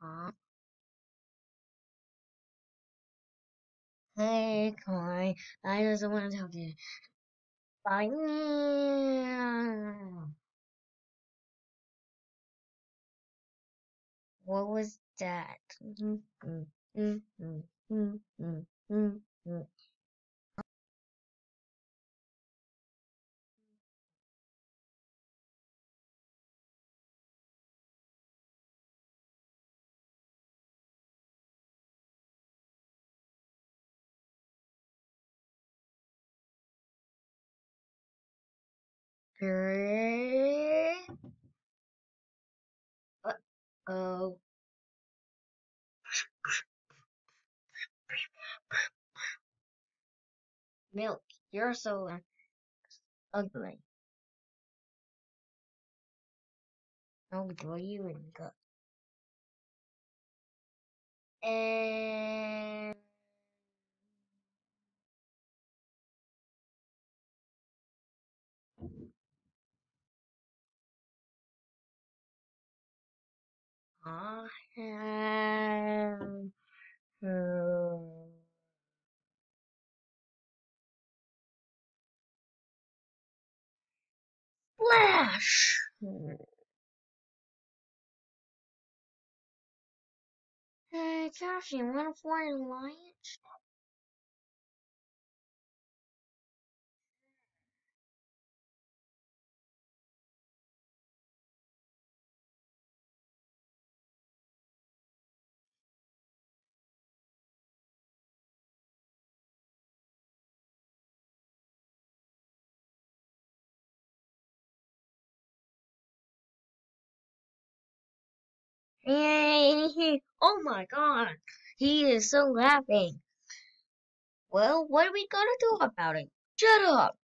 Huh? Hey, Kai. I just want to talk to you. Bye. What was that? Uh-oh. Milk, you're so ugly. I'll throw you in the gut. And I have Flash. Hey, Josh, you want a foreign lunch? Hey, oh my God, he is so laughing. Well, what are we gonna do about it? Shut up.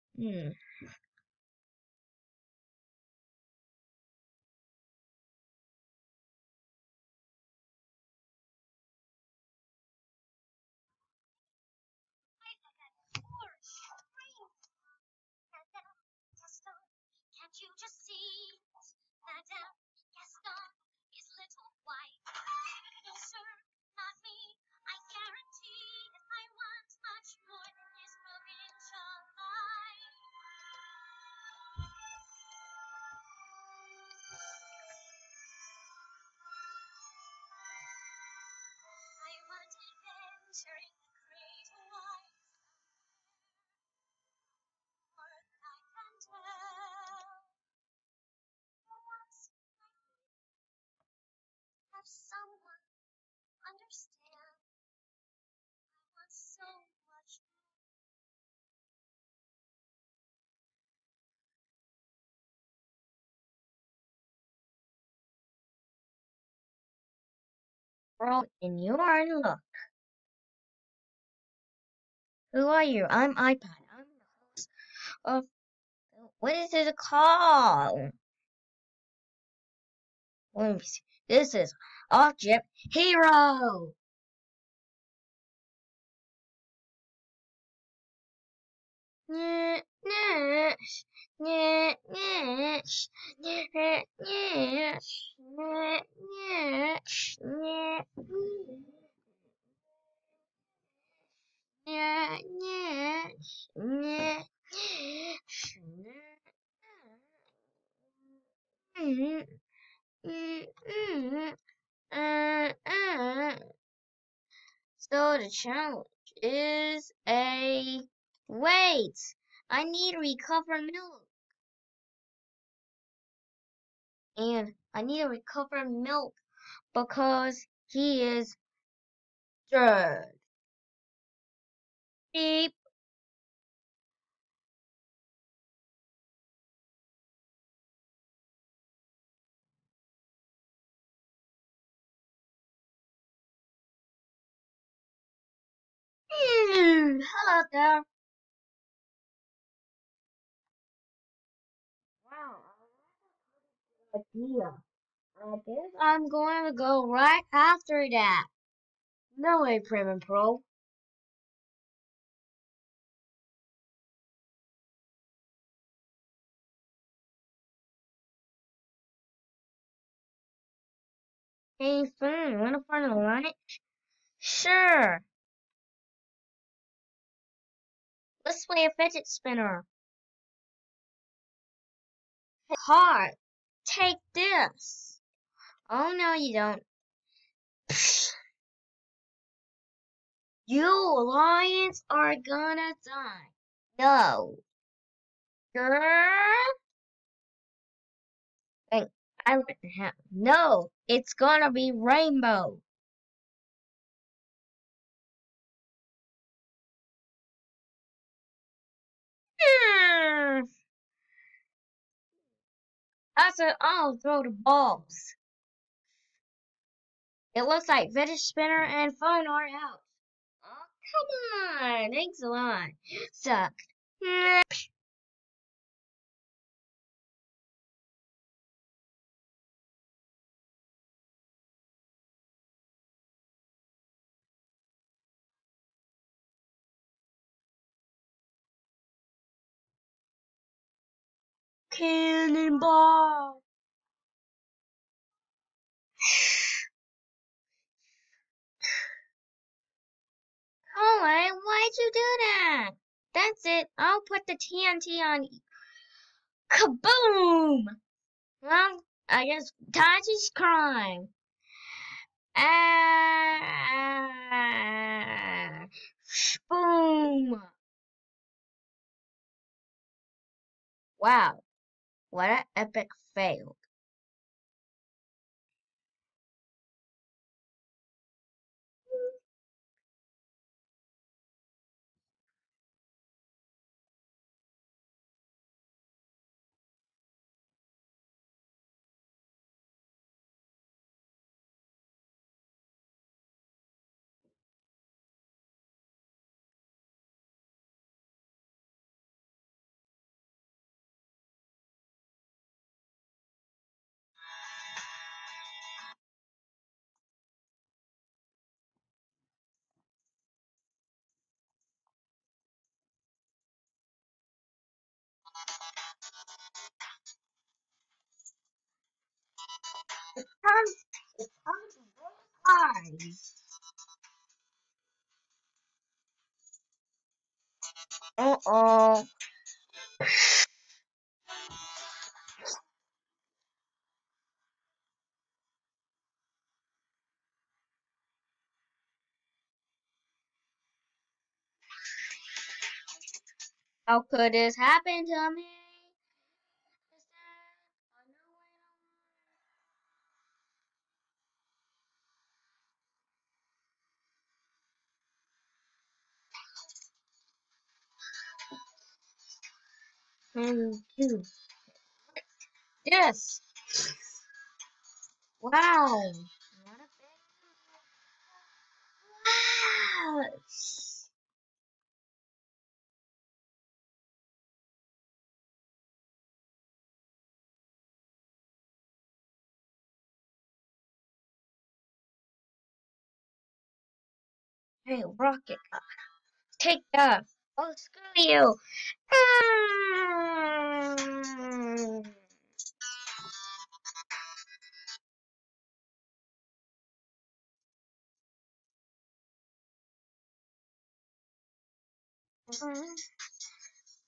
Well, in your look, who are you? I'm iPad. I'm the host of what is it called? Let me see. This is Object Hero. So the challenge is a wait. I need to recover milk, and I need to recover milk because he is dead. Beep. Hello there. Wow, idea. I guess I'm going to go right after that. No way, Prim and Pro. Hey, fun, wanna find a lunch? Sure. Let's play a fidget spinner. Hard. Take this. Oh no, you don't. You lions are gonna die. No. Girl. Wait, I let it happen. No, it's gonna be rainbow. Hmm. I said I'll throw the balls. It looks like fidget spinner and phone are out. Oh, come on. Thanks a lot. Suck. Cannonball. Colin, why'd you do that? That's it. I'll put the TNT on. Kaboom! Well, I guess Tachi's crime. Ah, boom! Wow, what an epic fail. Time. Uh-oh. How could this happen to me? And two. Yes. Wow. What a big wow. Hey, Rocket, take that. Oh, screw you. Mm.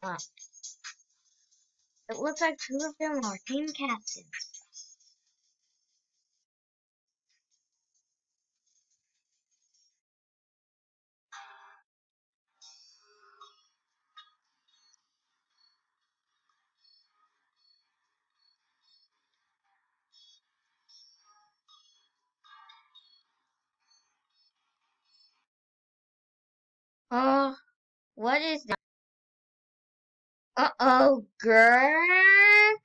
Uh, it looks like two of them are team captains. Oh, what is that? Uh-oh, girl.